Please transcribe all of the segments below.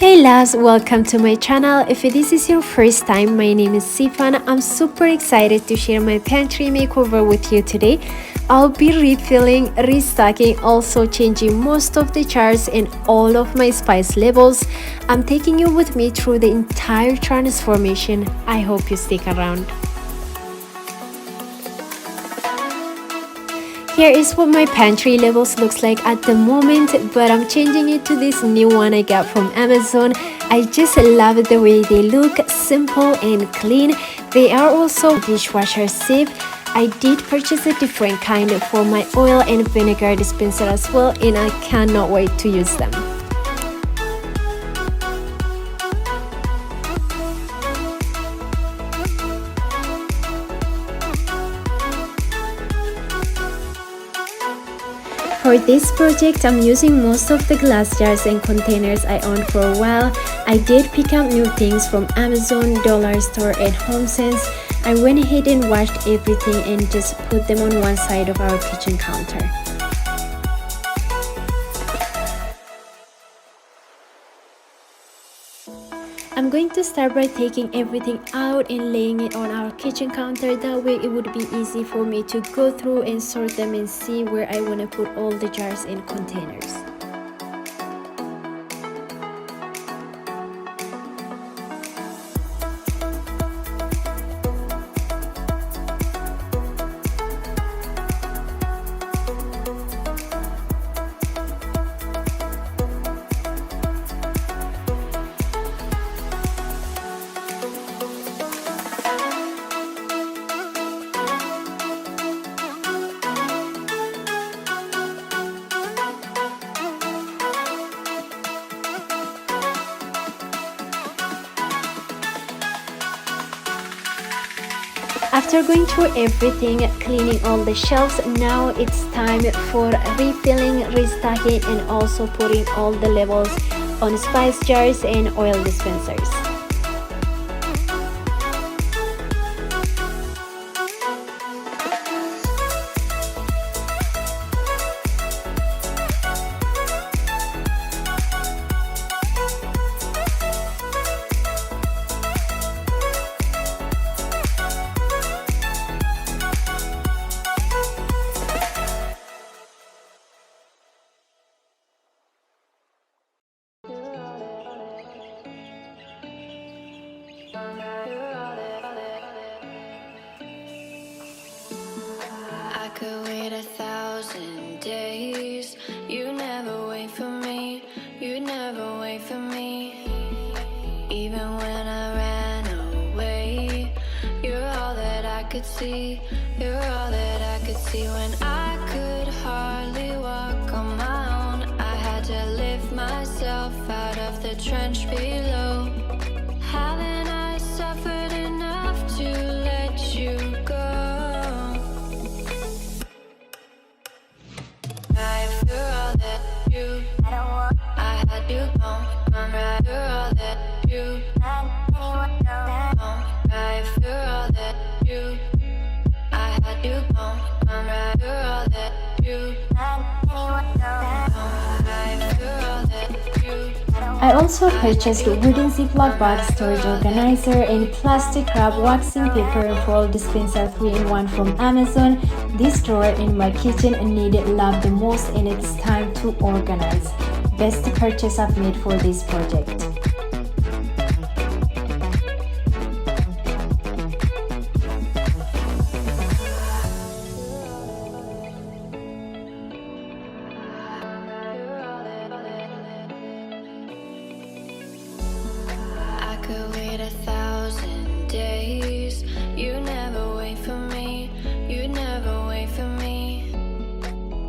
Hey loves, welcome to my channel. If this is your first time, my name is Sifan. I'm super excited to share my pantry makeover with you today. I'll be refilling, restocking, also changing most of the jars and all of my spice labels. I'm taking you with me through the entire transformation. I hope you stick around. Here is what my pantry labels looks like at the moment, but I'm changing it to this new one I got from Amazon. I just love the way they look, simple and clean. They are also dishwasher safe. I did purchase a different kind for my oil and vinegar dispenser as well, and I cannot wait to use them. For this project, I'm using most of the glass jars and containers I owned for a while. I did pick up new things from Amazon, Dollar Store, and HomeSense. I went ahead and washed everything and just put them on one side of our kitchen counter. I'm going to start by taking everything out and laying it on our kitchen counter. That way it would be easy for me to go through and sort them and see where I want to put all the jars and containers. After going through everything, cleaning all the shelves, now it's time for refilling, restocking, and also putting all the labels on spice jars and oil dispensers. I could wait 1,000 days. You never wait for me. You never wait for me. Even when I ran away, you're all that I could see. You're all that I could see. When I could hardly walk on my own, I had to lift myself out of the trench below. Haven't I suffered enough to let you go? You're all that you, I had you gone. Right, you're all that you, right, you're all that you, I had you gone. Right, you're all that you, right, you're all that you. I also purchased a wooden Ziploc box storage organizer and plastic wrap waxing paper and foil dispenser 3-in-1 from Amazon. This drawer in my kitchen needed love the most, and it's time to organize. Best purchase I've made for this project. I could wait 1,000 days. You never wait for me. You never wait for me.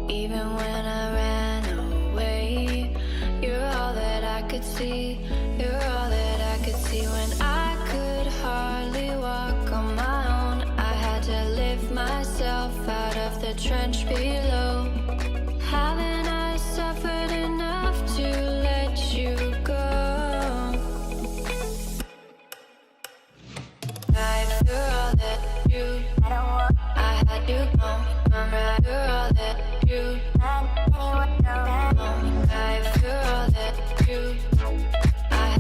Even when I ran away, you're all that I could see. You're all that I could see. When I could hardly walk on my own, I had to lift myself out of the trench below. Haven't I suffered enough to let you go? You're all that you, I had you gone. Right, you're all that you, right, you're all that you, I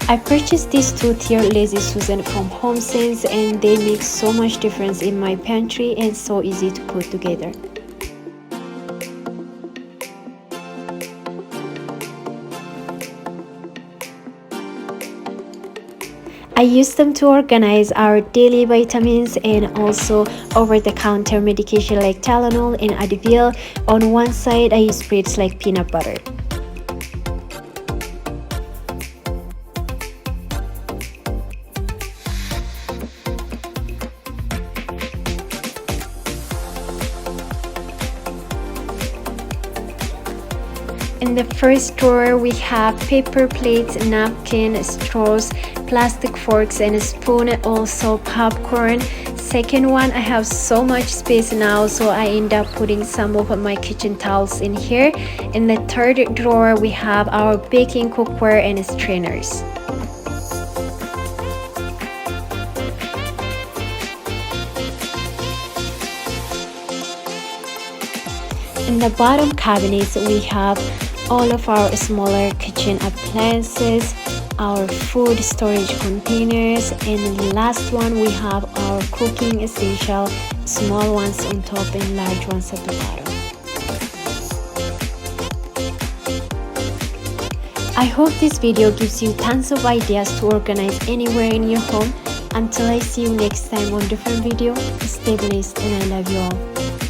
I purchased these two-tier Lazy Susan from HomeSense, and they make so much difference in my pantry and so easy to put together. I use them to organize our daily vitamins and also over-the-counter medication like Tylenol and Advil. On one side, I use spreads like peanut butter. In the first drawer, we have paper plates, napkin, straws, plastic forks and a spoon, also popcorn. Second one, I have so much space now, so I end up putting some of my kitchen towels in here. In the third drawer, we have our baking cookware and strainers. In the bottom cabinets, we have all of our smaller kitchen appliances, our food storage containers, and the last one we have our cooking essential, small ones on top and large ones at the bottom. I hope this video gives you tons of ideas to organize anywhere in your home. Until I see you next time on different video, stay blessed and I love you all.